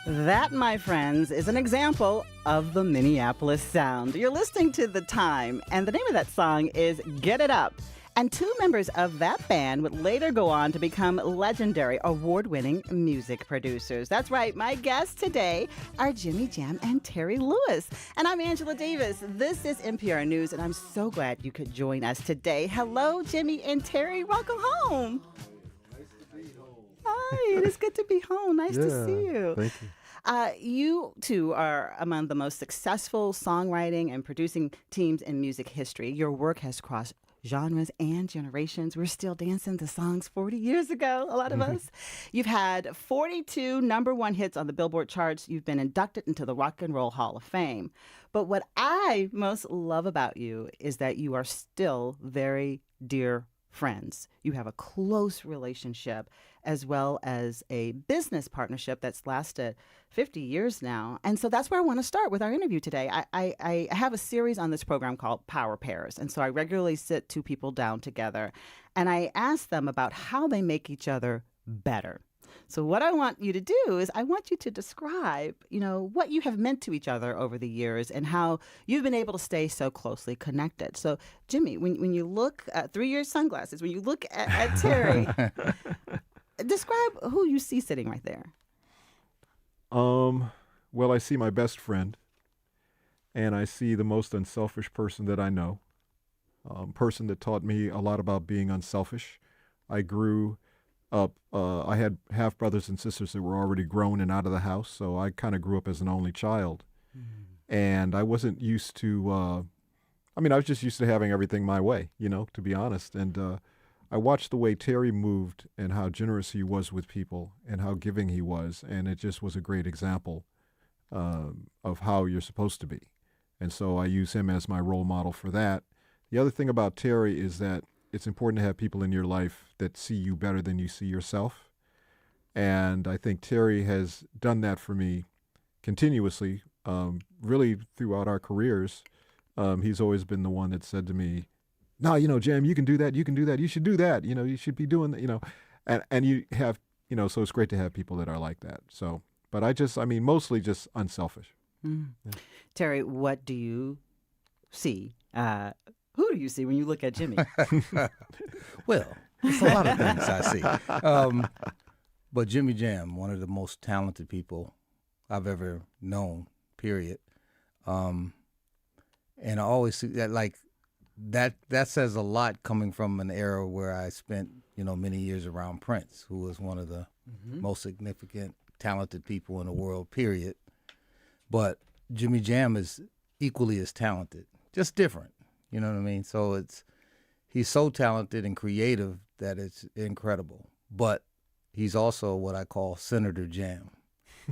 That, my friends, is an example of the Minneapolis sound. You're listening to The Time, and the name of that song is Get It Up. And two members of that band would later go on to become legendary, award-winning music producers. That's right, my guests today are Jimmy Jam and Terry Lewis. And I'm Angela Davis. This is NPR News, and I'm so glad you could join us today. Hello, Jimmy and Terry. Welcome home. Hi, it is good to be home. Nice to see you. Thank you. You two are among the most successful songwriting and producing teams in music history. Your work has crossed genres and generations. We're still dancing to songs 40 years ago, a lot of us. You've had 42 number one hits on the Billboard charts. You've been inducted into the Rock and Roll Hall of Fame. But what I most love about you is that you are still very dear friends. You have a close relationship as well as a business partnership that's lasted 50 years now. And so that's where I want to start with our interview today. I have a series on this program called Power Pairs. And so I regularly sit two people down together and I ask them about how they make each other better. So what I want you to do is I want you to describe, what you have meant to each other over the years and how you've been able to stay so closely connected. So, Jimmy, when you look through your sunglasses, when you look at Terry, describe who you see sitting right there. Well, I see my best friend, and I see the most unselfish person that I know, person that taught me a lot about being unselfish. I grew up, I had half brothers and sisters that were already grown and out of the house, so I kind of grew up as an only child. And I wasn't used to, I was just used to having everything my way, to be honest. And I watched the way Terry moved and how generous he was with people and how giving he was, and it just was a great example of how you're supposed to be. And so I use him as my role model for that. The other thing about Terry is that it's important to have people in your life that see you better than you see yourself. And I think Terry has done that for me continuously, really throughout our careers. He's always been the one that said to me, no, Jam, you can do that, you should do that, you should be doing that, and you have, so it's great to have people that are like that. So, but mostly just unselfish. Yeah. Terry, what do you see? Who do you see when you look at Jimmy? Well, it's a lot of things I see. But Jimmy Jam, one of the most talented people I've ever known, period. And I always see that, that says a lot coming from an era where I spent, many years around Prince, who was one of the most significant, talented people in the world, period. But Jimmy Jam is equally as talented, just different. You know what I mean? So he's so talented and creative that it's incredible. But he's also what I call Senator Jam.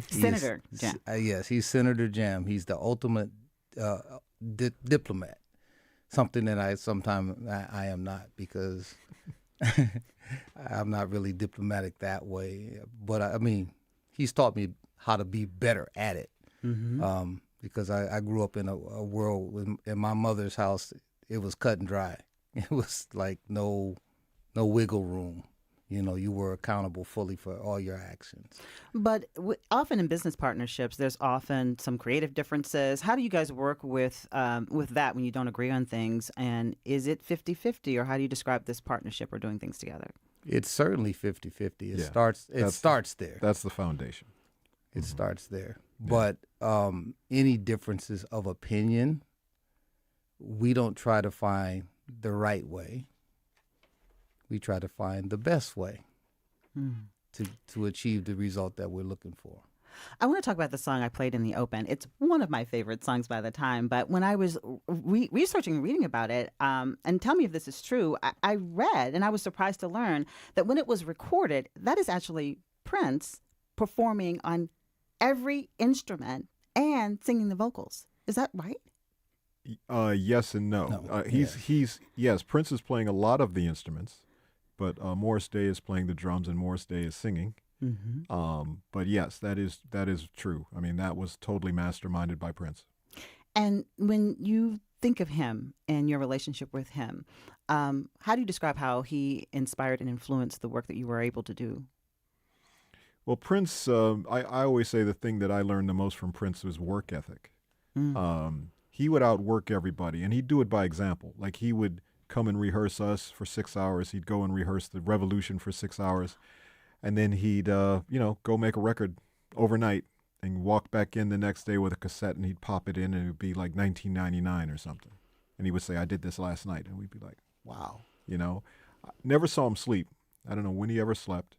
Senator Jam. Yes, he's Senator Jam. He's the ultimate diplomat. Something that I am not, because I'm not really diplomatic that way. But he's taught me how to be better at it. Because I grew up in a world in my mother's house. It was cut and dry. It was like no wiggle room. You were accountable fully for all your actions. But often in business partnerships, there's often some creative differences. How do you guys work with that when you don't agree on things? And is it 50-50, or how do you describe this partnership or doing things together? It's certainly 50-50. It starts there. That's the foundation. It starts there. Yeah. But any differences of opinion, we don't try to find the right way. We try to find the best way to achieve the result that we're looking for. I want to talk about the song I played in the open. It's one of my favorite songs by the time, but when I was researching and reading about it, and tell me if this is true, I read, and I was surprised to learn, that when it was recorded, that is actually Prince performing on every instrument and singing the vocals. Is that right? Yes and no. Yes, Prince is playing a lot of the instruments, but Morris Day is playing the drums and Morris Day is singing. But yes, that is true. That was totally masterminded by Prince. And when you think of him and your relationship with him, how do you describe how he inspired and influenced the work that you were able to do? Well, Prince, I always say the thing that I learned the most from Prince was work ethic. Mm. He would outwork everybody, and he'd do it by example. Like he would come and rehearse us for 6 hours. He'd go and rehearse the Revolution for 6 hours, and then he'd, go make a record overnight and walk back in the next day with a cassette, and he'd pop it in, and it would be like 1999 or something. And he would say, "I did this last night," and we'd be like, "Wow," I never saw him sleep. I don't know when he ever slept.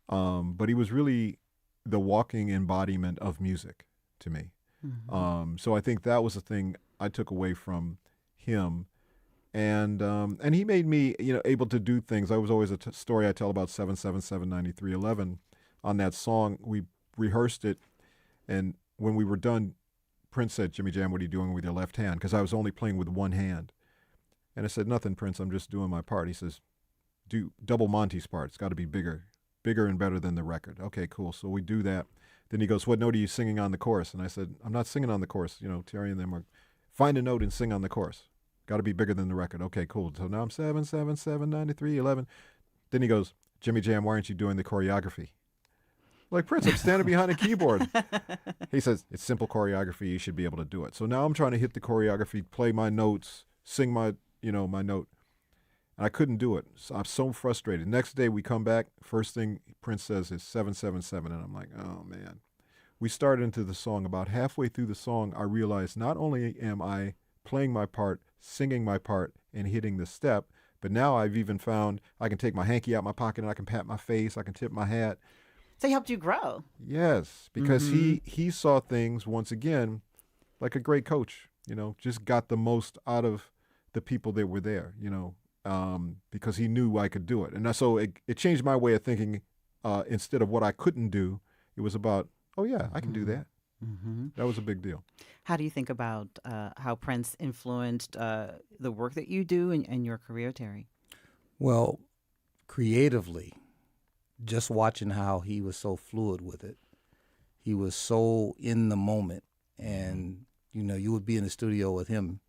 But he was really the walking embodiment of music to me. Mm-hmm. So I think that was the thing I took away from him, and he made me able to do things. I was always a story I tell about 7779311. On that song, we rehearsed it, and when we were done, Prince said, "Jimmy Jam, what are you doing with your left hand?" Because I was only playing with one hand, and I said, "Nothing, Prince. I'm just doing my part." He says, "Do double Monty's part. It's got to be bigger and better than the record." Okay, cool. So we do that. Then he goes, "What note are you singing on the chorus?" And I said, "I'm not singing on the chorus. Terry and them are, find a note and sing on the chorus. Got to be bigger than the record." Okay, cool. So now I'm 7779311. Then he goes, "Jimmy Jam, why aren't you doing the choreography?" Like, Prince, I'm standing behind a keyboard. He says, "It's simple choreography. You should be able to do it." So now I'm trying to hit the choreography, play my notes, sing my note. And I couldn't do it. So I'm so frustrated. Next day we come back. First thing Prince says is 777. And I'm like, oh, man. We started into the song. About halfway through the song, I realized not only am I playing my part, singing my part, and hitting the step, but now I've even found I can take my hanky out my pocket and I can pat my face. I can tip my hat. So he helped you grow. Yes, because Mm-hmm. he saw things, once again, like a great coach, just got the most out of the people that were there, because he knew I could do it. And so it changed my way of thinking. Instead of what I couldn't do, it was about, oh, yeah, I can do that. Mm-hmm. That was a big deal. How do you think about how Prince influenced the work that you do and your career, Terry? Well, creatively, just watching how he was so fluid with it, he was so in the moment, and you would be in the studio with him,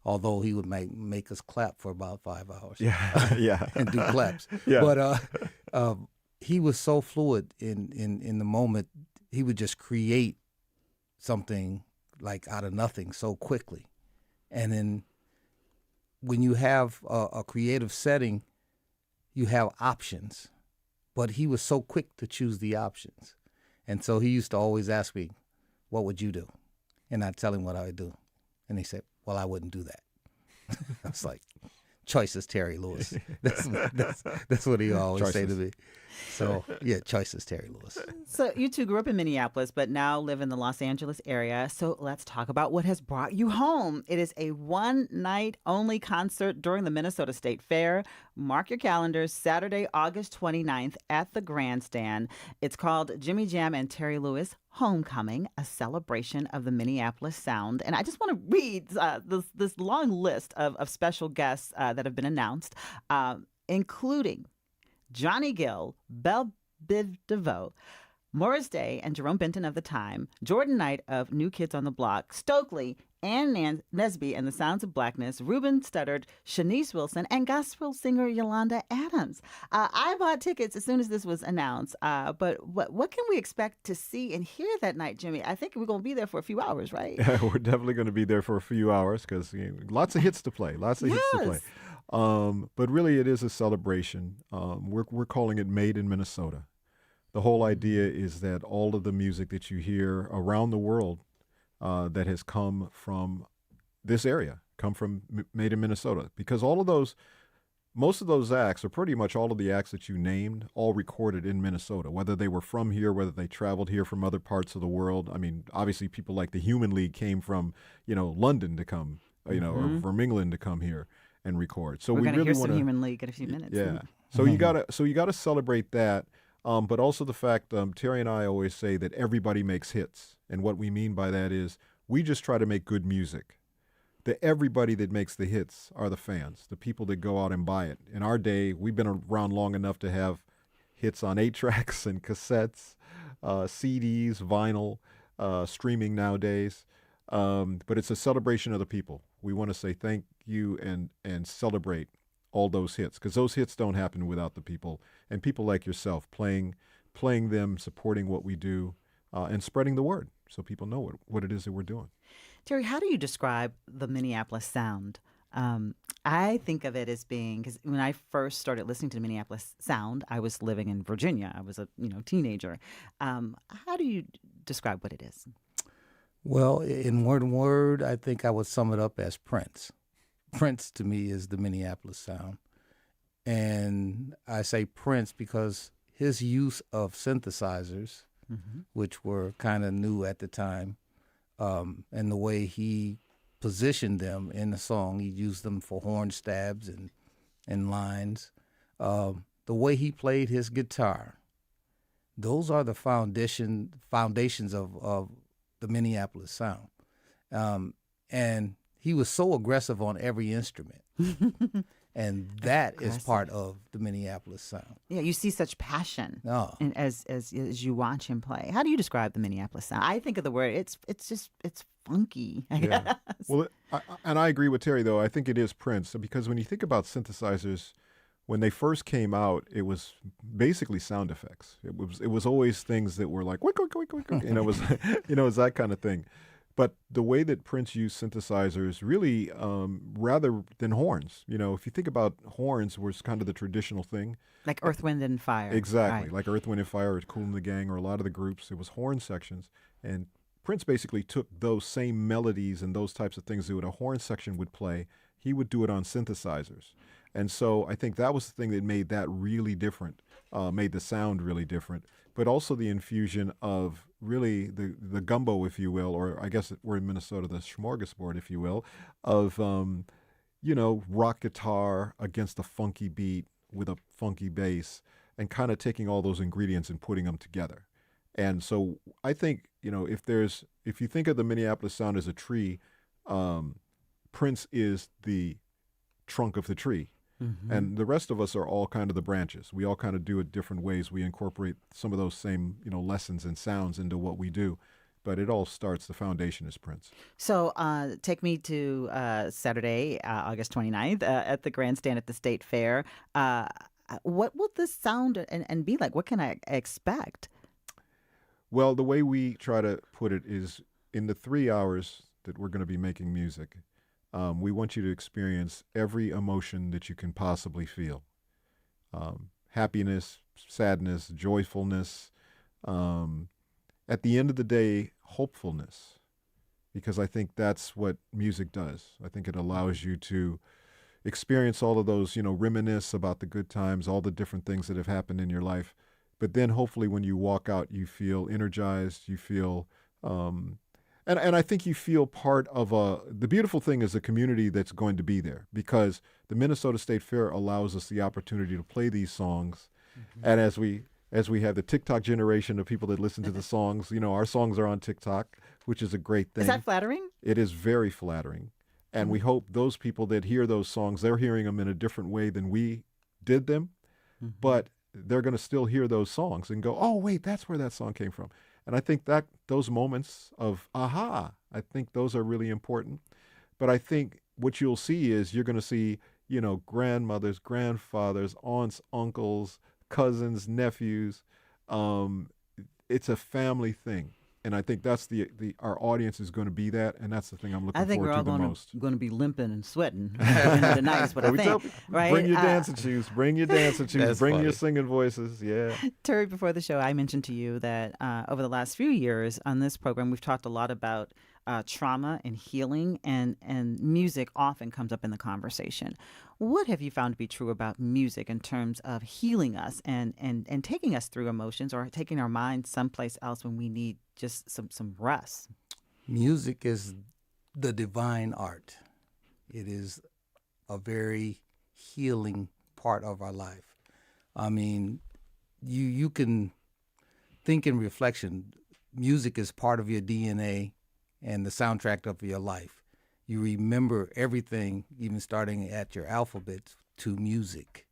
although he would make us clap for about 5 hours. Yeah, yeah. And do claps. Yeah. But he was so fluid in the moment. He would just create something like out of nothing so quickly. And then when you have a creative setting, you have options. But he was so quick to choose the options. And so he used to always ask me, "What would you do?" And I'd tell him what I would do. And he said, "Well, I wouldn't do that." I was like, "Choices, Terry Lewis." That's what he always say to me. So, yeah, choices, Terry Lewis. So you two grew up in Minneapolis, but now live in the Los Angeles area. So let's talk about what has brought you home. It is a one-night-only concert during the Minnesota State Fair. Mark your calendars, Saturday, August 29th at the Grandstand. It's called Jimmy Jam and Terry Lewis Homecoming, a celebration of the Minneapolis sound. And I just want to read this long list of special guests that have been announced, including Johnny Gill, Belle Biv DeVoe, Morris Day and Jerome Benton of The Time, Jordan Knight of New Kids on the Block, Stokely, Ann Nesby and the Sounds of Blackness, Ruben Studdard, Shanice Wilson, and gospel singer Yolanda Adams. I bought tickets as soon as this was announced, but what can we expect to see and hear that night, Jimmy? I think we're going to be there for a few hours, right? We're definitely going to be there for a few hours because lots of hits to play. Hits to play. But really, it is a celebration. We're calling it Made in Minnesota. The whole idea is that all of the music that you hear around the world that has come from this area, come from Made in Minnesota. Because most of those acts, or pretty much all of the acts that you named, all recorded in Minnesota, whether they were from here, whether they traveled here from other parts of the world. I mean, obviously people like the Human League came from, London to come, or from England to come here and record. So we're we going to really hear want some Human League in a few minutes. Yeah. So you gotta celebrate that. But also the fact, Terry and I always say that everybody makes hits. And what we mean by that is we just try to make good music. Everybody that makes the hits are the fans, the people that go out and buy it. In our day, we've been around long enough to have hits on 8-tracks and cassettes, CDs, vinyl, streaming nowadays. But it's a celebration of the people. We want to say thank you and celebrate all those hits, because those hits don't happen without the people, and people like yourself playing them, supporting what we do, and spreading the word so people know what it is that we're doing. Terry, how do you describe the Minneapolis sound? I think of it as being, because when I first started listening to the Minneapolis sound, I was living in Virginia. I was a teenager. How do you describe what it is? Well, in one word, I think I would sum it up as Prince. Prince to me is the Minneapolis sound. And I say Prince because his use of synthesizers, which were kind of new at the time, and the way he positioned them in the song, he used them for horn stabs and lines. The way he played his guitar, those are the foundations of the Minneapolis sound. And he was so aggressive on every instrument. And that is part of the Minneapolis sound. Yeah, you see such passion Oh. as you watch him play. How do you describe the Minneapolis sound? I think of the word, it's funky. I Yeah. guess. Well, and I agree with Terry, though. I think it is Prince, because when you think about synthesizers, when they first came out, it was basically sound effects. It was always things that were like, wick, wick, wick, wick, wick. It was it was that kind of thing. But the way that Prince used synthesizers, really, rather than horns, if you think about horns, was kind of the traditional thing. Like Earth, Wind, and Fire. Exactly, Right. like Earth, Wind, and Fire, or Kool and the Gang, or a lot of the groups. It was horn sections, and Prince basically took those same melodies and those types of things that a horn section would play. He would do it on synthesizers, and so I think that was the thing that made that really different, made the sound really different. But also the infusion of really the gumbo, if you will, or I guess we're in Minnesota, the smorgasbord, if you will, of rock guitar against a funky beat with a funky bass, and kind of taking all those ingredients and putting them together. And so I think, if you think of the Minneapolis sound as a tree, Prince is the trunk of the tree. And the rest of us are all kind of the branches. We all kind of do it different ways. We incorporate some of those same, lessons and sounds into what we do. But it all starts, the foundation is Prince. So take me to Saturday, August 29th, at the grandstand at the State Fair. What will this sound and be like? What can I expect? Well, the way we try to put it is, in the 3 hours that we're going to be making music, we want you to experience every emotion that you can possibly feel. Happiness, sadness, joyfulness. At the end of the day, hopefulness. Because I think that's what music does. I think it allows you to experience all of those, reminisce about the good times, all the different things that have happened in your life. But then hopefully when you walk out, you feel energized, you feel... And I think you feel part of the beautiful thing is the community that's going to be there, because the Minnesota State Fair allows us the opportunity to play these songs. And as we have the TikTok generation of people that listen to the songs, our songs are on TikTok, which is a great thing. Is that flattering? It is very flattering. And we hope those people that hear those songs, they're hearing them in a different way than we did them, but they're going to still hear those songs and go, oh, wait, that's where that song came from. And I think that those moments of aha, I think those are really important. But I think what you'll see is you're going to see, grandmothers, grandfathers, aunts, uncles, cousins, nephews. It's a family thing. And I think that's our audience is going to be that, and that's the thing I'm looking I think forward we're to all the most. going to be limping and sweating the night is what I We think. tell people, Right? bring your dancing shoes, bring your dancing shoes, That's bring funny. your singing voices. Yeah. Terry, before the show, I mentioned to you that over the last few years on this program, we've talked a lot about trauma and healing, and music often comes up in the conversation. What have you found to be true about music in terms of healing us and taking us through emotions, or taking our minds someplace else when we need just some rest? Music is the divine art. It is a very healing part of our life. I mean, you can think in reflection. Music is part of your DNA and the soundtrack of your life. You remember everything, even starting at your alphabet, to music.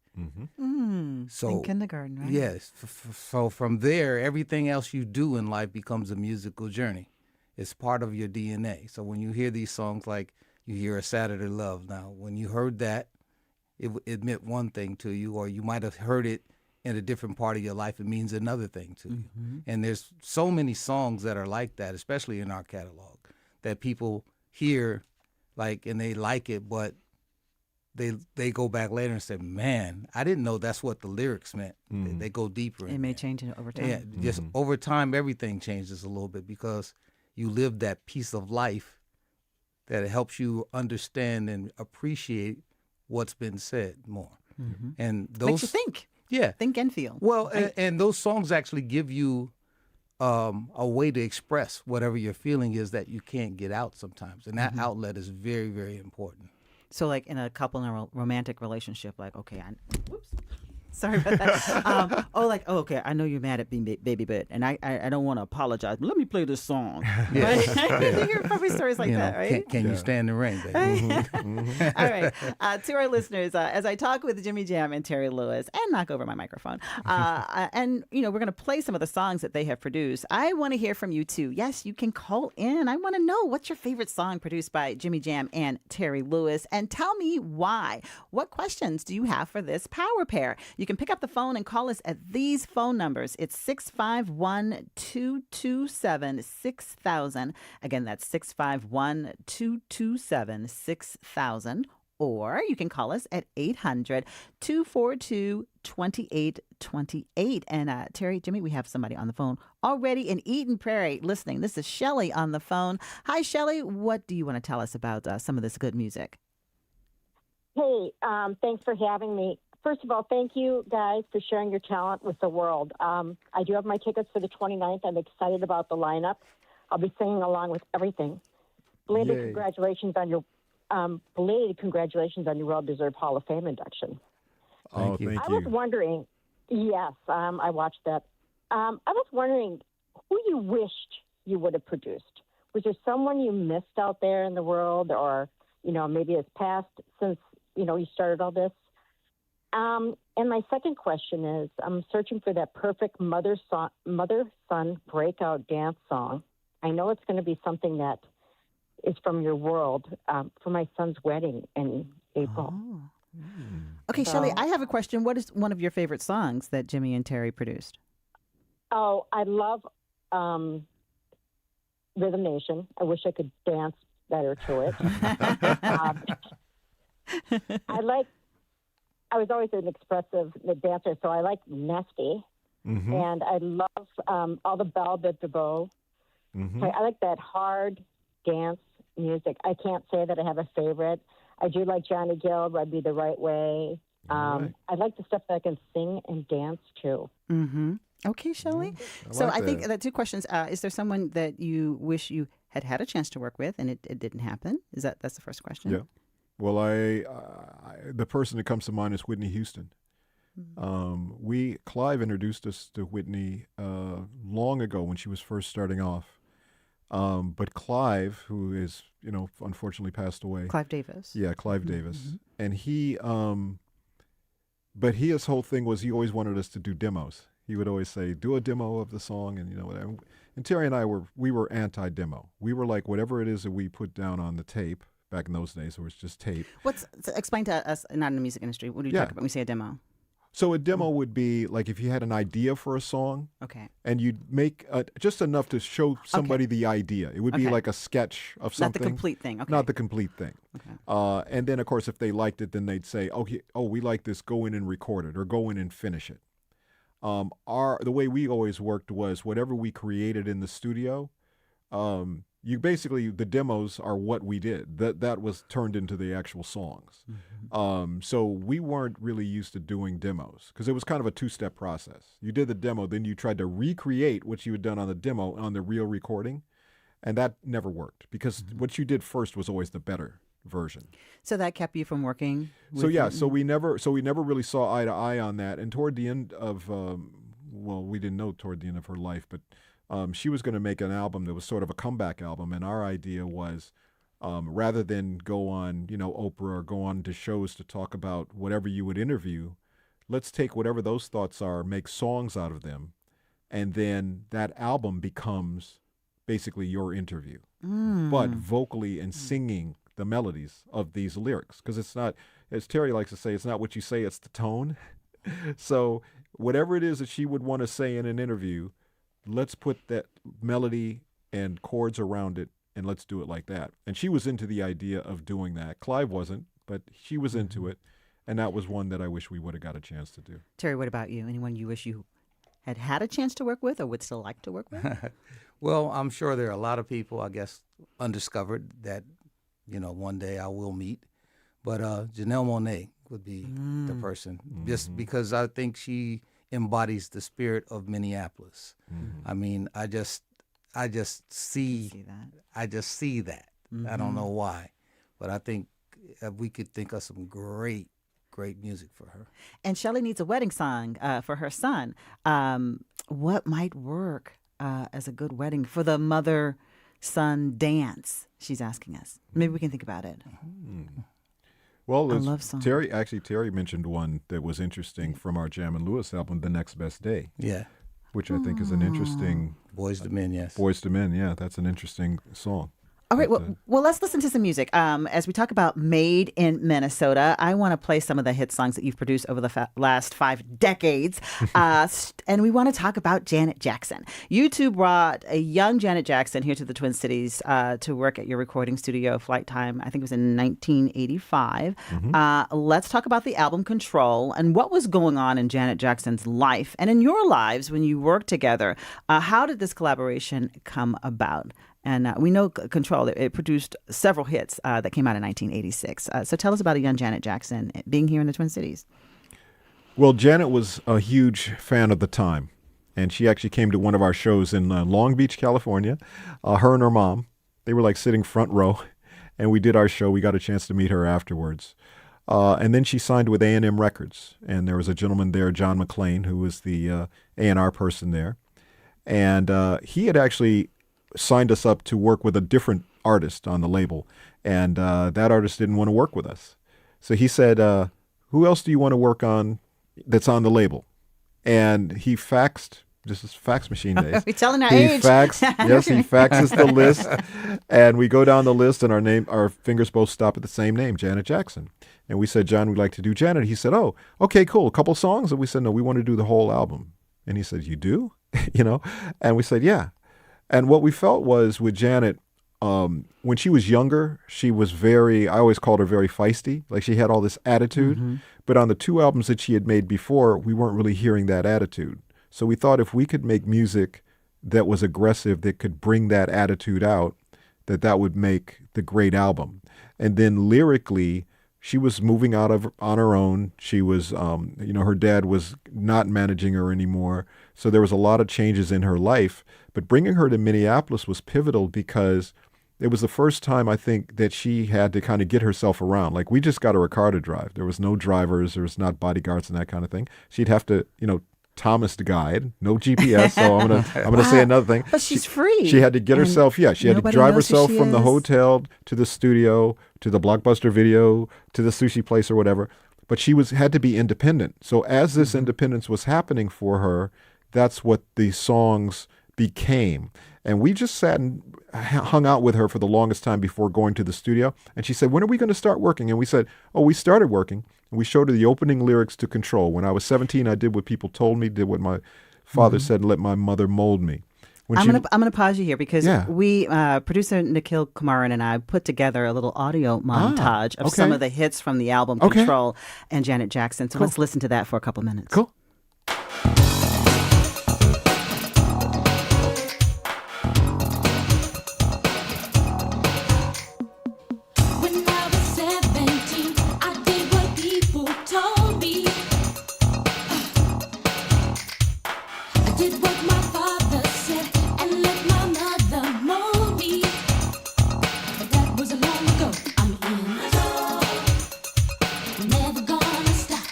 So in kindergarten, right? yes, so from there, everything else you do in life becomes a musical journey. It's part of your DNA. So when you hear these songs, like you hear A Saturday Love, now when you heard that, it meant one thing to you, or you might have heard it in a different part of your life. It means another thing to you. And there's so many songs that are like that, especially in our catalog, that people hear and they like it, but they go back later and say, man, I didn't know that's what the lyrics meant. They go deeper. It may change over time. Yeah, just over time, everything changes a little bit because you live that piece of life that it helps you understand and appreciate what's been said more. And those Makes you think. Yeah. Think and feel. Well, and those songs actually give you a way to express whatever your feeling is that you can't get out sometimes. And that outlet is very, very important. So, like in a couple in a romantic relationship, like, okay, whoops, sorry about that. Okay, I know you're mad at me, baby, but and I don't want to apologize, but let me play this song. Yes. Right? You hear probably stories like that, right? Can you stand the rain, baby? All right. To our listeners, as I talk with Jimmy Jam and Terry Lewis, and knock over my microphone, and we're going to play some of the songs that they have produced. I want to hear from you too. Yes, you can call in. I want to know what's your favorite song produced by Jimmy Jam and Terry Lewis, and tell me why. What questions do you have for this power pair? You can pick up the phone and call us at these phone numbers. It's 651-227-6000. Again, that's 651-227-6000. Or you can call us at 800-242-2828. And Terry, Jimmy, we have somebody on the phone already in Eden Prairie listening. This is Shelley on the phone. Hi, Shelley. What do you want to tell us about some of this good music? Hey, thanks for having me. First of all, thank you guys for sharing your talent with the world. I do have my tickets for the 29th. I'm excited about the lineup. I'll be singing along with everything. Belated congratulations on your well-deserved Hall of Fame induction. Thank you. I was wondering, yes, I watched that. I was wondering who you wished you would have produced. Was there someone you missed out there in the world, or maybe has passed since you started all this? And my second question is, I'm searching for that perfect mother-son breakout dance song. I know it's going to be something that is from your world for my son's wedding in April. Oh. Okay, Shelley, I have a question. What is one of your favorite songs that Jimmy and Terry produced? Oh, I love Rhythm Nation. I wish I could dance better to it. I was always an expressive dancer, so I like Nasty. And I love all the Belle de Bow. I like that hard dance music. I can't say that I have a favorite. I do like Johnny Gill, Rub Me the Right Way. I like the stuff that I can sing and dance to. Okay, Shelley. I think that two questions. Is there someone that you wish you had had a chance to work with and it didn't happen? That's the first question? Yeah. Well, the person that comes to mind is Whitney Houston. Clive introduced us to Whitney long ago when she was first starting off. But Clive, who is, unfortunately passed away. Clive Davis. Yeah, Clive Davis. And his whole thing was he always wanted us to do demos. He would always say, do a demo of the song and whatever. And Terry and I were anti-demo. We were like, whatever it is that we put down on the tape, back in those days, it was just tape. Explain to us, not in the music industry, what do you talk about when we say a demo? So a demo would be like if you had an idea for a song, and you'd make just enough to show somebody the idea. It would be like a sketch of something. Not the complete thing. Okay. Not the complete thing. And then, of course, if they liked it, then they'd say, we like this, go in and record it, or go in and finish it. The way we always worked was whatever we created in the studio, the demos are what we did. That was turned into the actual songs. So we weren't really used to doing demos because it was kind of a two-step process. You did the demo, then you tried to recreate what you had done on the demo on the real recording, and that never worked because what you did first was always the better version. So that kept you from working with So we never really saw eye to eye on that. And toward the end of we didn't know toward the end of her life, but she was going to make an album that was sort of a comeback album, and our idea was rather than go on, Oprah or go on to shows to talk about whatever you would interview, let's take whatever those thoughts are, make songs out of them, and then that album becomes basically your interview, Mm. but vocally and singing the melodies of these lyrics. Because it's not, as Terry likes to say, it's not what you say, it's the tone. So whatever it is that she would want to say in an interview, let's put that melody and chords around it, and let's do it like that. And she was into the idea of doing that. Clive wasn't, but she was into it. And that was one that I wish we would have got a chance to do. Terry, what about you? Anyone you wish you had a chance to work with or would still like to work with? Well, I'm sure there are a lot of people, I guess, undiscovered that, one day I will meet. But Janelle Monáe would be the person, just because I think she embodies the spirit of Minneapolis. I mean, I just see that. I just see that. I don't know why, but I think we could think of some great music for her. And Shelley needs a wedding song for her son. What might work as a good wedding for the mother-son dance? She's asking us. Maybe we can think about it. Well, I love songs. Terry mentioned one that was interesting from our Jam and Lewis album, The Next Best Day, Yeah, which I think is an interesting Boys to Men, yes. Boys to Men. Yeah, that's an interesting song. All right, But, well, let's listen to some music. As we talk about Made in Minnesota, I want to play some of the hit songs that you've produced over the last 5 decades. And we want to talk about Janet Jackson. You two brought a young Janet Jackson here to the Twin Cities to work at your recording studio, Flight Time. I think it was in 1985. Let's talk about the album Control and what was going on in Janet Jackson's life and in your lives when you worked together. How did this collaboration come about? And we know Control, it produced several hits that came out in 1986. So tell us about a young Janet Jackson being here in the Twin Cities. Well, Janet was a huge fan of the time, and she actually came to one of our shows in Long Beach, California. Her and her mom, they were like sitting front row, and we did our show. We got a chance to meet her afterwards. And then she signed with A&M Records, and there was a gentleman there, John McClain, who was the A&R person there. And he had actually signed us up to work with a different artist on the label, and that artist didn't want to work with us. So he said, who else do you want to work on that's on the label? And he faxed, this is fax machine days. We're telling our He age. he faxes the list, and we go down the list, and our fingers both stop at the same name, Janet Jackson. And we said, John, we'd like to do Janet. He said, oh, okay, cool, a couple songs? And we said, no, we want to do the whole album. And he said, you do? And we said, yeah. And what we felt was with Janet, when she was younger, she was I always called her very feisty. Like she had all this attitude. But on the 2 albums that she had made before, we weren't really hearing that attitude. So we thought if we could make music that was aggressive, that could bring that attitude out, that would make the great album. And then lyrically, she was moving on her own. She was, her dad was not managing her anymore. So there was a lot of changes in her life. But bringing her to Minneapolis was pivotal because it was the first time, I think, that she had to kind of get herself around. Like, we just got her a car to drive. There was no drivers. There was not bodyguards and that kind of thing. She'd have to, Thomas to guide, no GPS. So I'm gonna say another thing. But she's free. She had to get herself. She had to nobody drive knows who herself she from the is. hotel to the studio to the Blockbuster Video to the sushi place or whatever. But she had to be independent. So as this independence was happening for her, that's what the songs became. And we just sat and hung out with her for the longest time before going to the studio. And she said, when are we going to start working? And we said, oh, we started working. And we showed her the opening lyrics to Control. When I was 17, I did what people told me, did what my father said, and let my mother mold me. I'm gonna pause you here because Yeah. we producer Nikhil Kumaran and I put together a little audio montage of some okay. of the hits from the album Okay. Control and Janet Jackson. So let's listen to that for a couple minutes. Cool. When I was 17, I did what people told me. I did what my father said and let my mother mold me. But that was a long ago. I'm in the door, never gonna stop.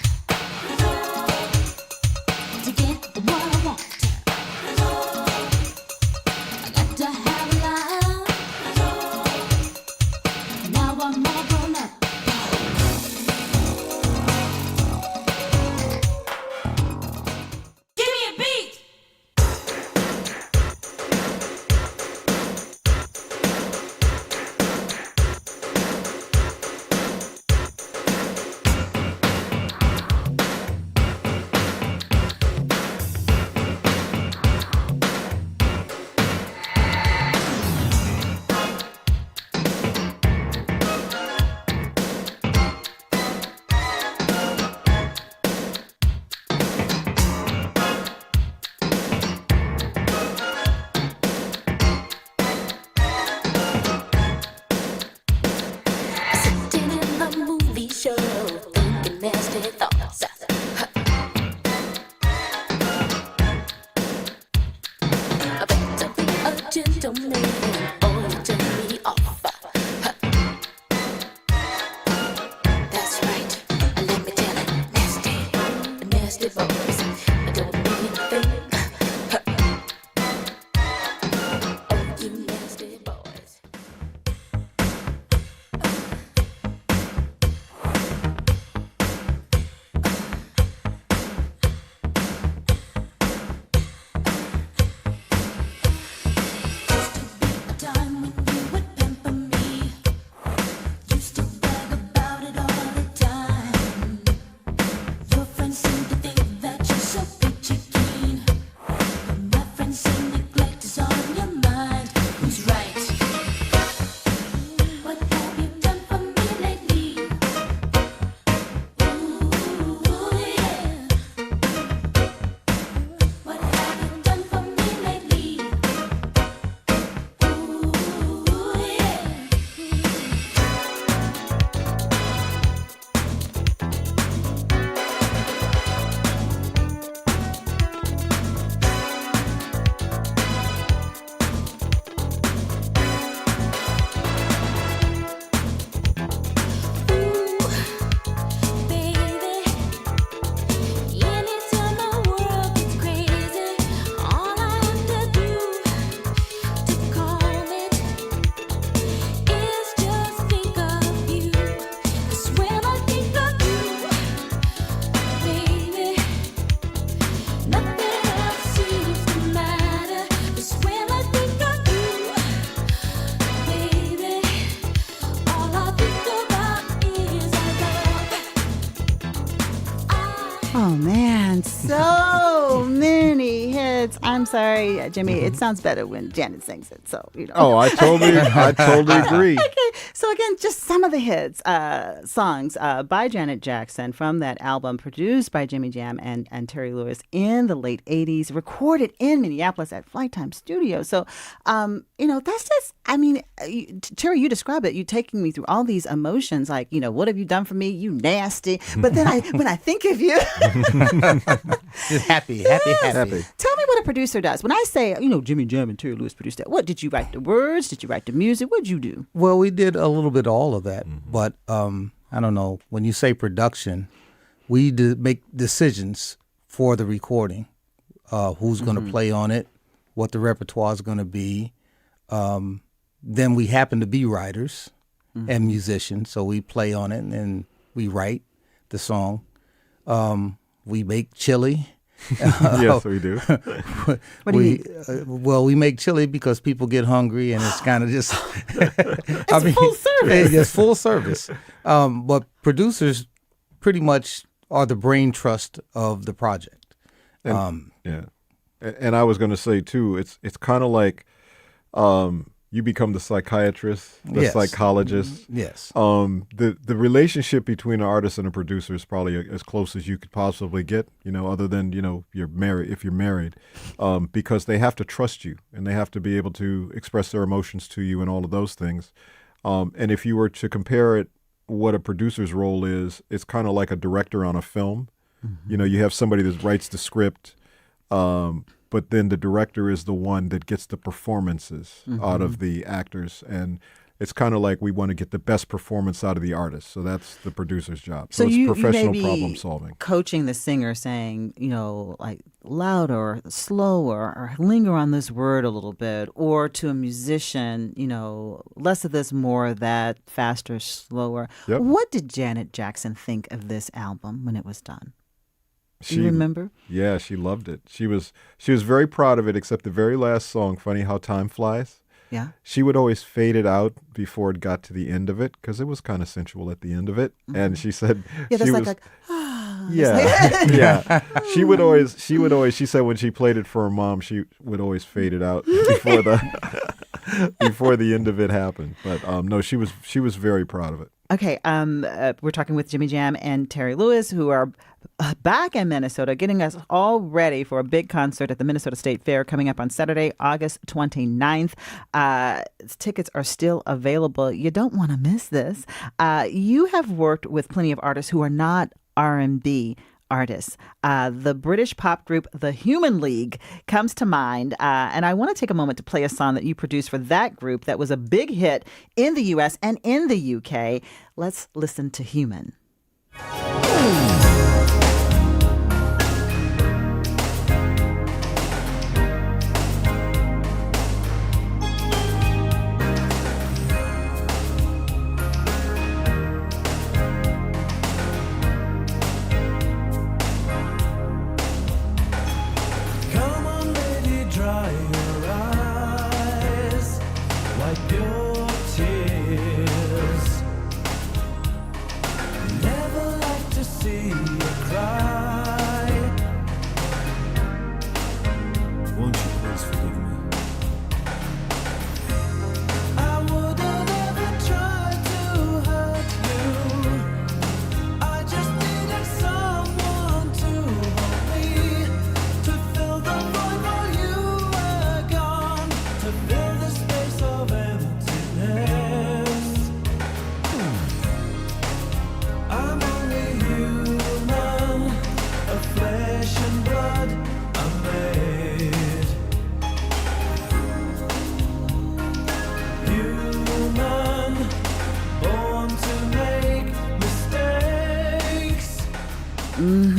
nasty boys. I don't mean a thing. Oh, you nasty boys. A time when you would pamper me. Used to brag about it all the time. Your friends seem to think that you're so peachy keen. But my friends say neglect is on your mind. Who's right? What have you done for me lately? Ooh, yeah. What have you done for me lately? Ooh, yeah. Ooh, baby. Anytime my world gets crazy, all I have to do to calm it is just think of you. 'Cause when I think of you, baby, nothing else seems to matter. 'Cause when I think of you, baby, all I think about is our love. Oh man, so many hits. I'm sorry, Jimmy. It sounds better when Janet sings it. So Oh, I totally agree. Okay, so again, just some of the hits, songs by Janet Jackson from that album, produced by Jimmy Jam and Terry Lewis in the late '80s, recorded in Minneapolis at Flighttime Studios. So, that's just, I mean, Terry, you describe it. You taking me through all these emotions, like, what have you done for me? You nasty. But then when I think of you, Just happy. tell me what a producer does. When I say, Jimmy Jam and Terry Lewis produced that, what did you write the words? Did you write the music? What did you do? Well, we did a little bit of all of that, but I don't know. When you say production, we make decisions for the recording, who's going to play on it, what the repertoire is going to be. Then we happen to be writers and musicians, so we play on it and we write the song. We make chili. Yes, we do. What do you mean? Well, we make chili because people get hungry, and it's kind of just. Full service. It's full service. But producers pretty much are the brain trust of the project. Yeah, and I was going to say too, it's kind of like you become the psychiatrist, the Yes. psychologist. Yes. The relationship between an artist and a producer is probably as close as you could possibly get. Other than you're married, if you're married, because they have to trust you and they have to be able to express their emotions to you and all of those things. And if you were to compare it, what a producer's role is, it's kind of like a director on a film. You have somebody that writes the script, but then the director is the one that gets the performances out of the actors. And it's kind of like we want to get the best performance out of the artist. So that's the producer's job. So it's professional may be problem solving. Coaching the singer, saying, like louder, or slower, or linger on this word a little bit, or to a musician, less of this, more of that, faster, slower. Yep. What did Janet Jackson think of this album when it was done? Do you remember? Yeah, she loved it. She was very proud of it, except the very last song, Funny How Time Flies. Yeah. She would always fade it out before it got to the end of it because it was kind of sensual at the end of it. And she said, Yeah, she that's was, like yeah, yeah. She would always. She said when she played it for her mom, she would always fade it out before the end of it happened. But no, she was very proud of it. Okay, we're talking with Jimmy Jam and Terry Lewis, who are back in Minnesota, getting us all ready for a big concert at the Minnesota State Fair coming up on Saturday, August 29th. Tickets are still available. You don't want to miss this. You have worked with plenty of artists who are not R&B artists. The British pop group The Human League comes to mind, and I want to take a moment to play a song that you produced for that group that was a big hit in the U.S. and in the UK. Let's listen to Human.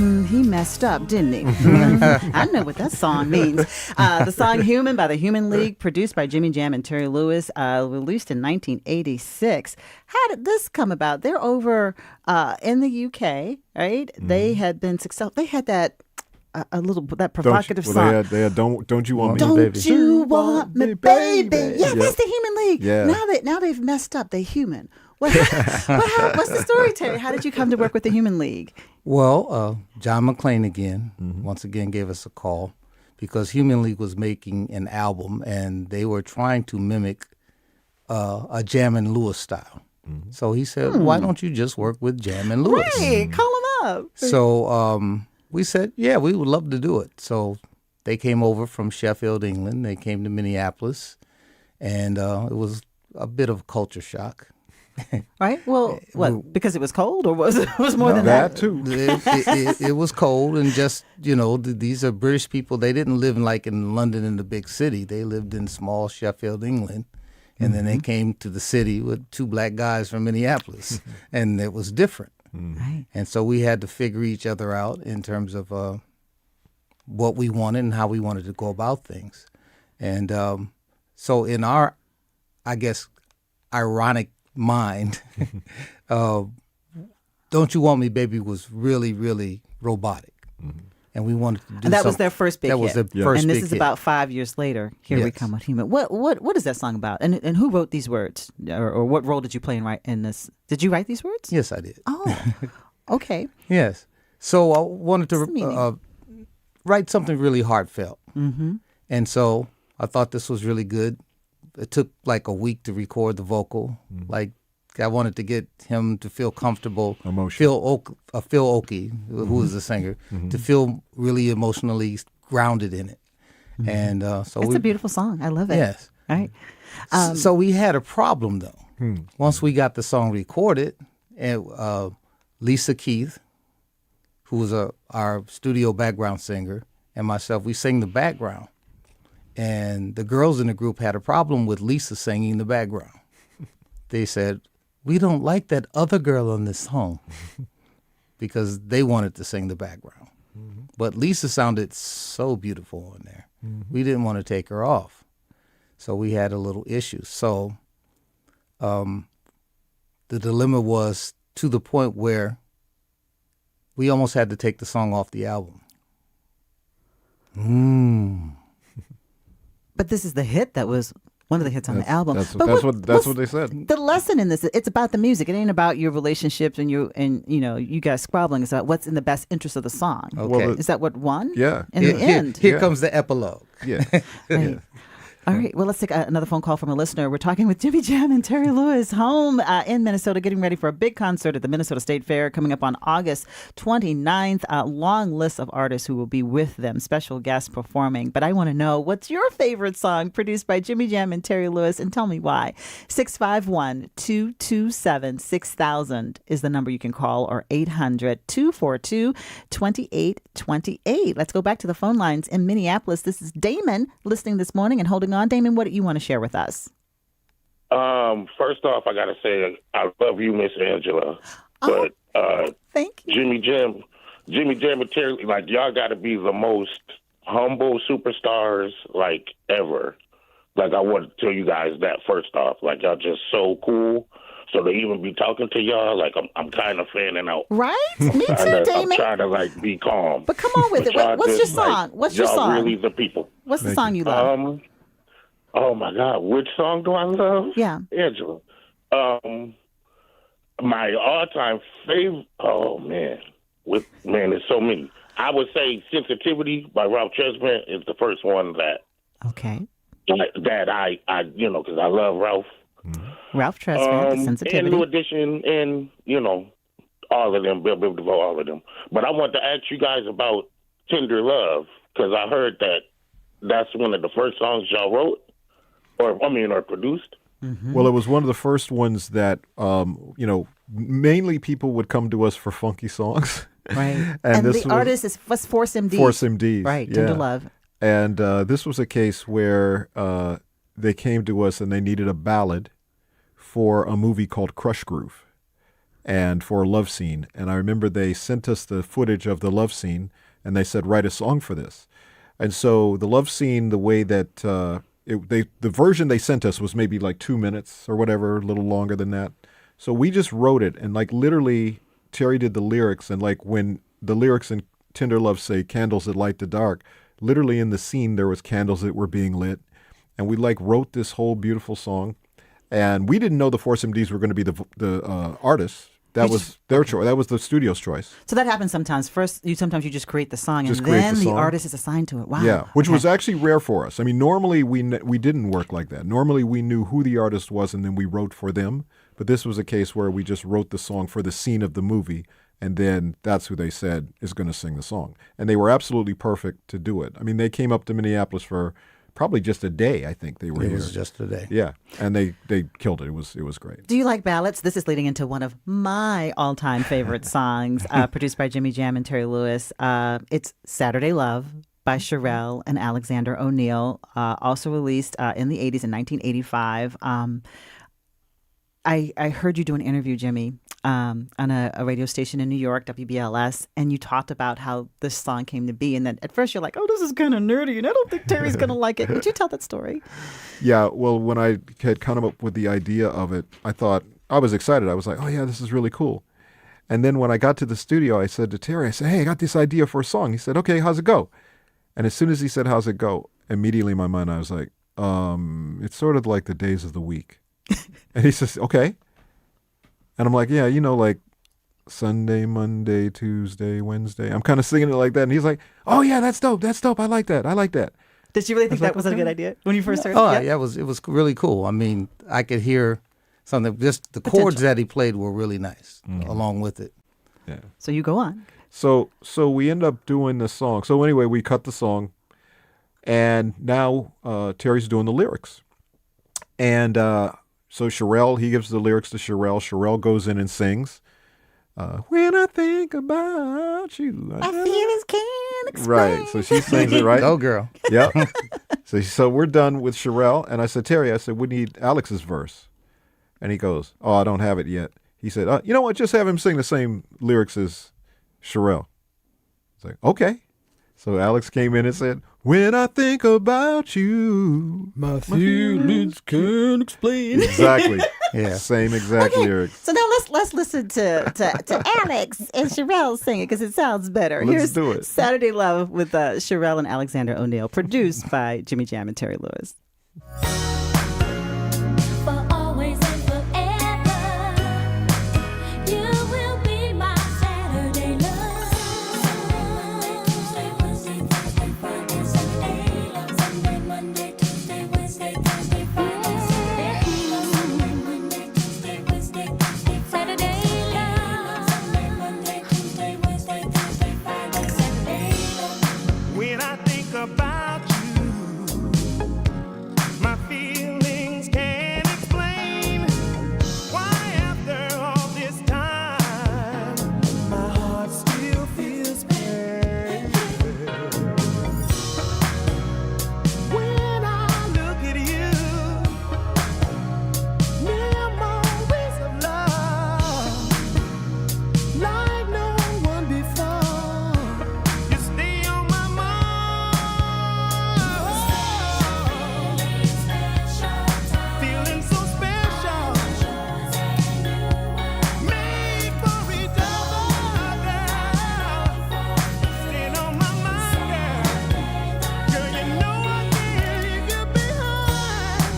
He messed up, didn't he? I know what that song means. The song Human by the Human League, produced by Jimmy Jam and Terry Lewis, released in 1986. How did this come about? They're over in the UK, right? They had been successful. They had that that provocative song. They had don't you want me, Don't baby? you want me, baby? Yeah, Yep. that's the Human League. Yeah. Now they've messed up. They human. What's the story, Terry? How did you come to work with the Human League? Well, John McClain again, once again, gave us a call because Human League was making an album and they were trying to mimic a Jam and Lewis style. So he said, why don't you just work with Jam and Lewis? Hey, call him up. So we said, yeah, we would love to do it. So they came over from Sheffield, England. They came to Minneapolis, and it was a bit of culture shock. Right? Well, what? Because it was cold, or was it more than That that? too. It was cold, and just these are British people. They didn't live in London in the big city. They lived in small Sheffield, England, and then they came to the city with two black guys from Minneapolis, and it was different. Right. And so we had to figure each other out in terms of what we wanted and how we wanted to go about things. And so in our, I guess, ironic mind, Don't You Want Me, Baby was really, really robotic. And we wanted to do And that was something- their first big That hit. was their first And this big is hit. about 5 years later. Here we Yes. come with Human. What is that song about? And who wrote these words? Or what role did you play in this? Did you write these words? Yes, I did. Oh, okay. Yes. So I wanted What's the to meaning? write something really heartfelt. Mm-hmm. And so I thought this was really good. It took like a week to record the vocal. Like I wanted to get him to feel comfortable. Emotional. Phil Oakey, who is the singer, to feel really emotionally grounded in it. And so It's a beautiful song. I love it. Yes. Right. So we had a problem though. Once we got the song recorded, and Lisa Keith, who was our studio background singer, and myself, we sang the background. And the girls in the group had a problem with Lisa singing the background. They said, we don't like that other girl on this song because they wanted to sing the background. But Lisa sounded so beautiful in there. We didn't want to take her off. So we had a little issue. So the dilemma was to the point where we almost had to take the song off the album. But this is the hit that was one of the hits on the album. That's But what they said. The lesson in this, it's about the music. It ain't about your relationships and you guys squabbling. It's about what's in the best interest of the song. Okay. Is that what won? Yeah. In the end. Here comes the epilogue. Yeah. Right. All right. Well, let's take another phone call from a listener. We're talking with Jimmy Jam and Terry Lewis, home in Minnesota, getting ready for a big concert at the Minnesota State Fair coming up on August 29th. A long list of artists who will be with them, special guests performing. But I want to know, what's your favorite song produced by Jimmy Jam and Terry Lewis? And tell me why. 651-227-6000 is the number you can call, or 800-242-2828. Let's go back to the phone lines in Minneapolis. This is Damon listening this morning and holding on. Damon, what do you want to share with us? First off, I gotta say I love you, Miss Angela. Oh, But thank you. Jimmy Jam and Terry, like y'all gotta be the most humble superstars like ever. Like I want to tell you guys that first off. Like y'all just so cool. So to even be talking to y'all, like I'm kind of fanning out. Right? Me too, I'm Damon. trying to like be calm. But come on with But it. y'all What's your just, like, song? What's your y'all song? really the people. What's the Thank song you love? Oh my God, which song do I love? Yeah. Angela. My all-time favorite. Oh man, there's so many. I would say "Sensitivity" by Ralph Tresvant is the first one that Okay. I because I love Ralph. Ralph Tresvant, And Sensitivity. New Edition, and all of them, Bill DeVoe, all of them. But I want to ask you guys about "Tender Love" because I heard that's one of the first songs y'all wrote, or produced. Well, it was one of the first ones that, mainly people would come to us for funky songs. Right. And And this the was- artist is Force MD. Force MDs. Right. Yeah. Tender Love. And this was a case where they came to us and they needed a ballad for a movie called Crush Groove. and for a love scene. And I remember they sent us the footage of the love scene, and they said, write a song for this. And so the love scene, the way that the version they sent us was maybe like 2 minutes or whatever, a little longer than that. So we just wrote it, and like literally Terry did the lyrics, and like when the lyrics in Tender Love say candles that light the dark, literally in the scene there was candles that were being lit, and we like wrote this whole beautiful song, and we didn't know the Force MDs were going to be the artists. That was their choice. That was the studio's choice. So that happens sometimes. Sometimes you just create the song, Just and create then the the song. artist is assigned to it. Wow. Yeah, which Okay. was actually rare for us. I mean, normally we didn't work like that. Normally we knew who the artist was and then we wrote for them. But this was a case where we just wrote the song for the scene of the movie, and then that's who they said is going to sing the song. And they were absolutely perfect to do it. I mean, they came up to Minneapolis for probably just a day. I think they were It here. was just today. Yeah, and they killed it. It was great. Do you like ballads? This is leading into one of my all-time favorite songs, produced by Jimmy Jam and Terry Lewis. It's Saturday Love by Sherelle and Alexander O'Neill, also released in the 80s in 1985. I heard you do an interview, Jimmy, on a radio station in New York, WBLS, and you talked about how this song came to be. And then at first you're like, oh, this is kind of nerdy, and I don't think Terry's going to like it. Would you tell that story? Yeah, well, when I had come up with the idea of it, I was excited. I was like, oh, yeah, this is really cool. And then when I got to the studio, I said to Terry, I said, hey, I got this idea for a song. He said, okay, how's it go? And as soon as he said, how's it go? Immediately in my mind, I was like, it's sort of like the days of the week. And he says, okay. And I'm like, yeah, like Sunday, Monday, Tuesday, Wednesday. I'm kind of singing it like that. And he's like, oh, yeah, that's dope. That's dope. I like that. I like that. Did you really think was that like, was a okay. good idea when you first heard Oh, it? yeah, it was really cool. I mean, I could hear something. Just the Potential. chords that he played were really nice, along with it. Yeah. So you go on. So we end up doing the song. So anyway, we cut the song, and now Terry's doing the lyrics. And so Sherelle, he gives the lyrics to Sherelle. Sherelle goes in and sings, when I think about you. I feel this can't explain. Right. So she sings it, right? Go, girl. Yep. So we're done with Sherelle. And I said, Terry, we need Alex's verse. And he goes, oh, I don't have it yet. He said, you know what? Just have him sing the same lyrics as Sherelle. It's like, okay. So Alex came in and said, when I think about you, My feelings can't explain. exactly. Yeah. Same exact lyrics. So now let's listen to Alex and Sherelle sing it because it sounds better. Let's Here's do it. Saturday Love with Sherelle and Alexander O'Neill, produced by Jimmy Jam and Terry Lewis. For always and forever, you will be my Saturday love. Tuesday, Wednesday, Thursday, Friday, Saturday love. Sunday, Monday, Tuesday, Wednesday, Thursday, Friday, Saturday love. Sunday, Monday, Tuesday, Wednesday, Thursday, Saturday love. Sunday, Monday, Tuesday, Wednesday, Thursday, Friday, Saturday love. When I think about you, my feelings can't explain why after all this time my heart still feels pain. When I look at you, memories of love like no one before. You stay on my mind. Feeling so special. Made for each other, girl. Staying on my mind, girl. Girl, you know I can't leave you behind.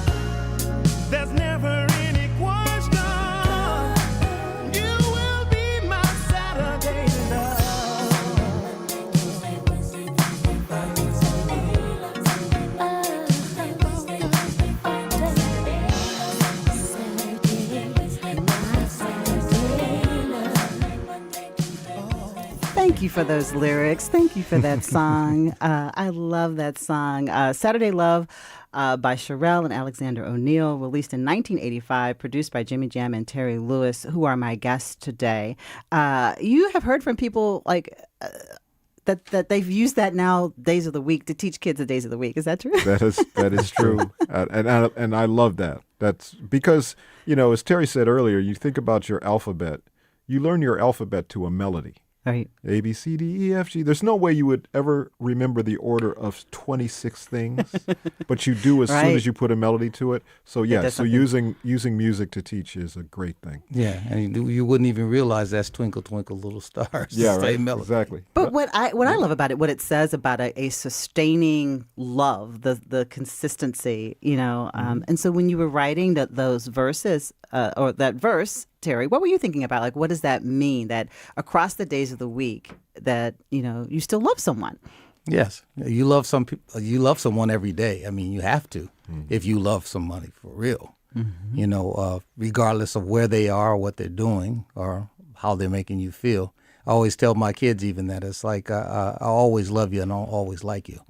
There's never any question. You will be my Saturday Thank you for those lyrics. Thank you for that song. I love that song. Saturday Love by Sherelle and Alexander O'Neill, released in 1985, produced by Jimmy Jam and Terry Lewis, who are my guests today. You have heard from people like that they've used that now days of the week to teach kids the days of the week. Is that true? That is true. And I love that. That's because, as Terry said earlier, you think about your alphabet. you learn your alphabet to a melody. Right. A, B, C, D, E, F, G. There's no way you would ever remember the order of 26 things, but you do as soon Right. as you put a melody to it. So yeah, does so using music to teach is a great thing. Yeah, and you wouldn't even realize that's Twinkle Twinkle Little Stars. Yeah, the right. same melody. Exactly. But what I love about it, what it says about a sustaining love, the consistency, and so when you were writing those verses or that verse, Terry, what were you thinking about? Like, what does that mean? That across the days of the week, that you still love someone. Yes, you love some people. You love someone every day. I mean, you have to if you love somebody for real. Regardless of where they are, or what they're doing, or how they're making you feel. I always tell my kids even that it's like I always love you and I'll always like you.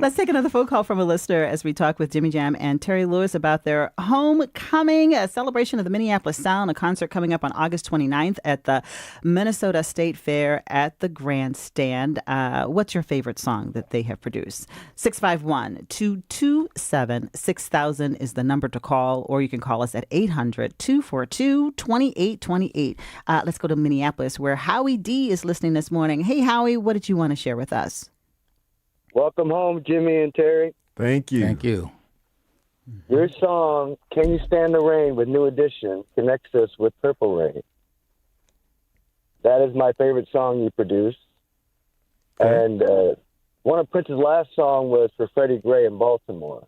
Let's take another phone call from a listener as we talk with Jimmy Jam and Terry Lewis about their homecoming, a celebration of the Minneapolis Sound, a concert coming up on August 29th at the Minnesota State Fair at the Grandstand. What's your favorite song that they have produced? 651-227-6000 is the number to call, or you can call us at 800-242-2828. Let's go to Minneapolis, where Howie D is listening this morning. Hey, Howie, what did you want to share with us? Welcome home, Jimmy and Terry. Thank you. Thank you. Your song, Can You Stand the Rain with New Edition, connects us with Purple Rain. That is my favorite song you produced. Okay. And one of Prince's last song was for Freddie Gray in Baltimore.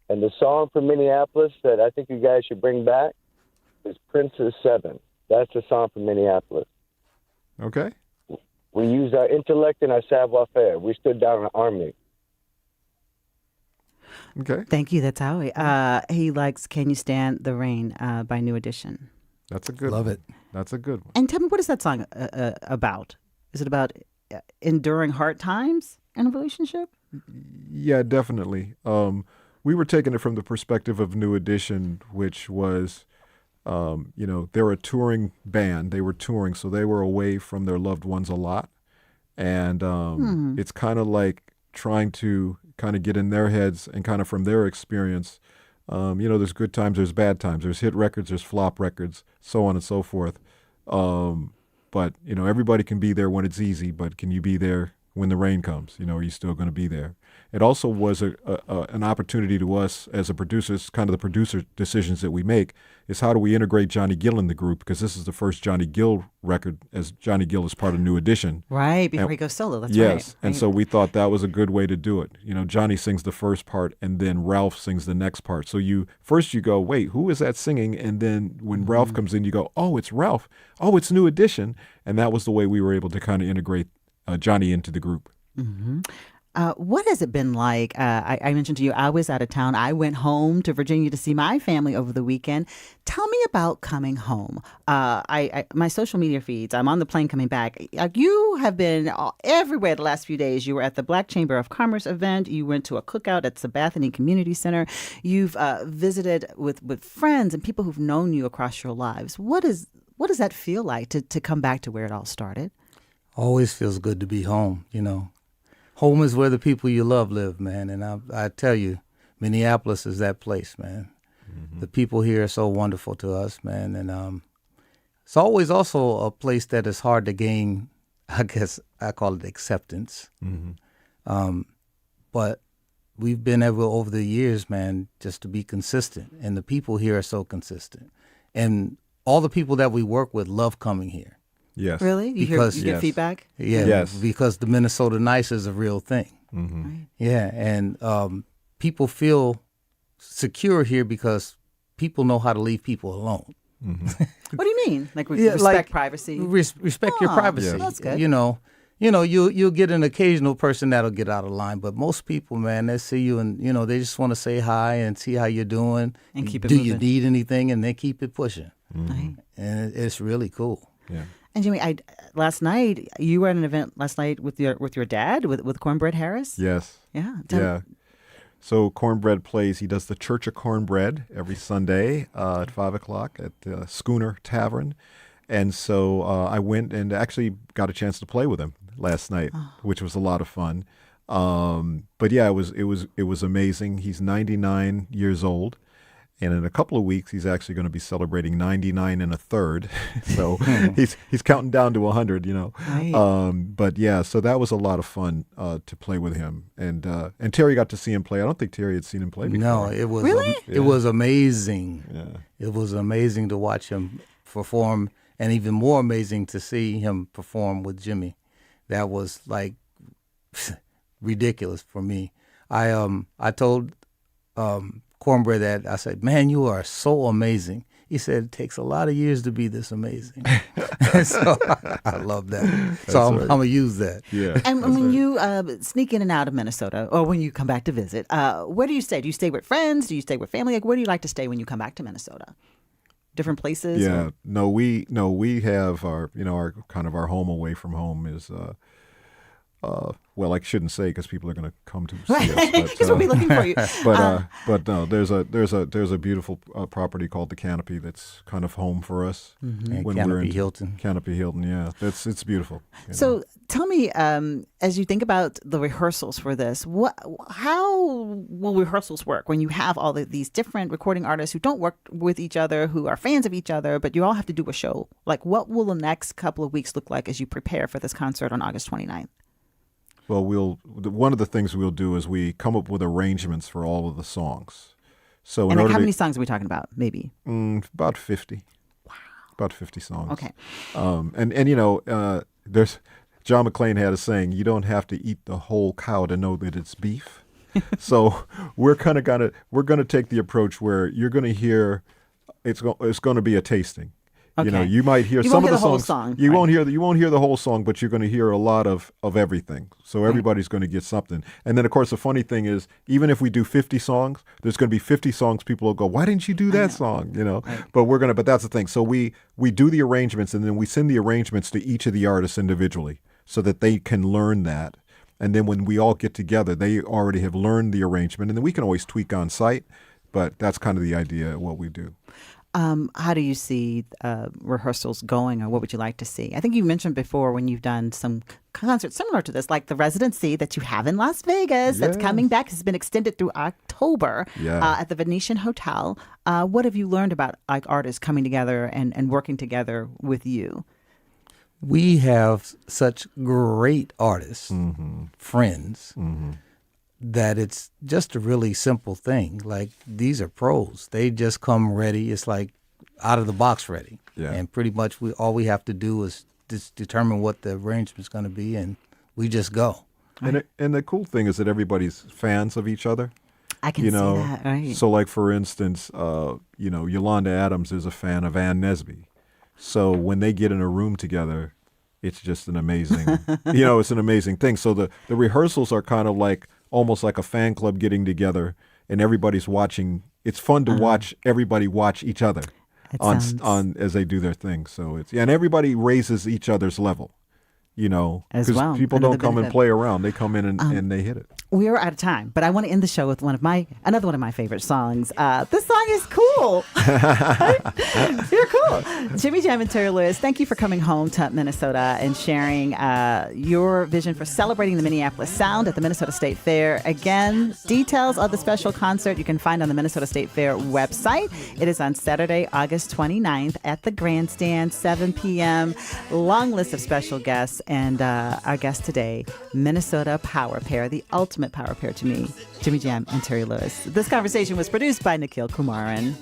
And the song from Minneapolis that I think you guys should bring back is Prince's 7. That's the song from Minneapolis. Okay. We used our intellect and our savoir-faire. We stood down an army. Okay. Thank you. That's Howie. He likes Can You Stand the Rain by New Edition. That's a good Love one. it. That's a good one. And tell me, what is that song about? Is it about enduring hard times in a relationship? Yeah, definitely. We were taking it from the perspective of New Edition, which was, they're a touring band. They were touring, so they were away from their loved ones a lot. And it's kind of like trying to kind of get in their heads and kind of from their experience. There's good times, there's bad times. There's hit records, there's flop records, so on and so forth. But, everybody can be there when it's easy, but can you be there when the rain comes? Are you still going to be there? It also was an opportunity to us as a producer, kind of the producer decisions that we make, is how do we integrate Johnny Gill in the group? Because this is the first Johnny Gill record, as Johnny Gill is part of New Edition. Right, before he goes solo. That's right. Yes, and so we thought that was a good way to do it. Johnny sings the first part, and then Ralph sings the next part. So you go, wait, who is that singing? And then when Ralph comes in, you go, oh, it's Ralph. Oh, it's New Edition. And that was the way we were able to kind of integrate Johnny into the group. Mm-hmm. What has it been like? I mentioned to you, I was out of town. I went home to Virginia to see my family over the weekend. Tell me about coming home. My social media feeds, I'm on the plane coming back. You have been everywhere the last few days. You were at the Black Chamber of Commerce event. You went to a cookout at Sabathani Community Center. You've visited with friends and people who've known you across your lives. What does that feel like to come back to where it all started? Always feels good to be home, Home is where the people you love live, man. And I tell you, Minneapolis is that place, man. Mm-hmm. The people here are so wonderful to us, man. And it's always also a place that is hard to gain, I guess I call it acceptance. Mm-hmm. But we've been able over the years, man, just to be consistent. And the people here are so consistent. And all the people that we work with love coming here. Yes. Really? You get feedback? Yeah. Yes. Because the Minnesota Nice is a real thing. Mm-hmm. Right. Yeah. And people feel secure here because people know how to leave people alone. Mm-hmm. What do you mean? Like respect privacy? Respect your privacy. Yeah. That's good. You'll get an occasional person that'll get out of line, but most people, man, they see you and, they just want to say hi and see how you're doing. And keep it Do moving. you need anything? And they keep it pushing. Mm-hmm. Right. And it's really cool. Yeah. And Jimmy, last night you were at an event last night with your dad with Cornbread Harris. Yes. Yeah. Yeah. So Cornbread plays. He does the Church of Cornbread every Sunday at 5:00 at the Schooner Tavern, and so I went and actually got a chance to play with him last night, which was a lot of fun. But yeah, it was amazing. He's 99 years old, And in a couple of weeks, he's actually going to be celebrating 99 and a third. So he's counting down to 100, Right. But yeah, so that was a lot of fun to play with him. And Terry got to see him play. I don't think Terry had seen him play before. No, it was Really? it was amazing. Yeah. It was amazing to watch him perform, and even more amazing to see him perform with Jimmy. That was like ridiculous for me. I told Cornbread that I said, "Man, you are so amazing." He said, "It takes a lot of years to be this amazing." So I love that. So I'm gonna use that. Yeah. And when you sneak in and out of Minnesota, or when you come back to visit, where do you stay? Do you stay with friends? Do you stay with family? Like, where do you like to stay when you come back to Minnesota? Different places? Yeah. or- No, we have our our kind of our home away from home is well, I shouldn't say because people are going to come to see us. Because we'll be looking for you. But no, there's a beautiful property called the Canopy that's kind of home for us And when Canopy we're in Hilton. Canopy Hilton, yeah, it's beautiful. So tell me, as you think about the rehearsals for this, how will rehearsals work when you have all of these different recording artists who don't work with each other, who are fans of each other, but you all have to do a show? Like, what will the next couple of weeks look like as you prepare for this concert on August 29th? Well, one of the things we'll do is we come up with arrangements for all of the songs. So in And like, order how to many songs are we talking about? Maybe. about 50. Wow. About 50 songs. Okay. And there's John McClane had a saying, "You don't have to eat the whole cow to know that it's beef." So we're gonna take the approach where you're gonna hear it's going to be a tasting. Okay. You might hear You some won't of hear the the whole songs. song, You right. won't hear the whole song, but you're going to hear a lot of everything. So everybody's going to get something. And then of course the funny thing is, even if we do 50 songs, there's going to be 50 songs people will go, "Why didn't you do that song?" But that's the thing. So we do the arrangements, and then we send the arrangements to each of the artists individually so that they can learn that. And then when we all get together, they already have learned the arrangement, and then we can always tweak on site, but that's kind of the idea of what we do. How do you see rehearsals going, or what would you like to see? I think you mentioned before when you've done some concerts similar to this, like the residency that you have in Las Vegas that's coming back, has been extended through October at the Venetian Hotel. What have you learned about like artists coming together and working together with you? We have such great artists, friends, that it's just a really simple thing. Like, these are pros. They just come ready. It's like out of the box ready. Yeah. And pretty much all we have to do is just determine what the arrangement's going to be, and we just go. And the cool thing is that everybody's fans of each other. I can see that, right? So like for instance, Yolanda Adams is a fan of Ann Nesby. So when they get in a room together, it's just an amazing, it's an amazing thing. So the rehearsals are kind of like almost like a fan club getting together, and everybody's watching. It's fun to watch everybody watch each other It on sounds- as they do their thing. So and everybody raises each other's level. As because well, people another don't come and benefit. play around. They come in and they hit it. We are out of time, but I want to end the show with another one of my favorite songs. This song is cool. You're cool. Jimmy Jam and Terry Lewis, thank you for coming home to Minnesota and sharing your vision for celebrating the Minneapolis sound at the Minnesota State Fair. Again, details of the special concert you can find on the Minnesota State Fair website. It is on Saturday, August 29th at the Grandstand, 7 p.m. Long list of special guests, and our guest today, Minnesota Power Pair, the ultimate power pair to me, Jimmy Jam and Terry Lewis. This conversation was produced by Nikhil Kumaran.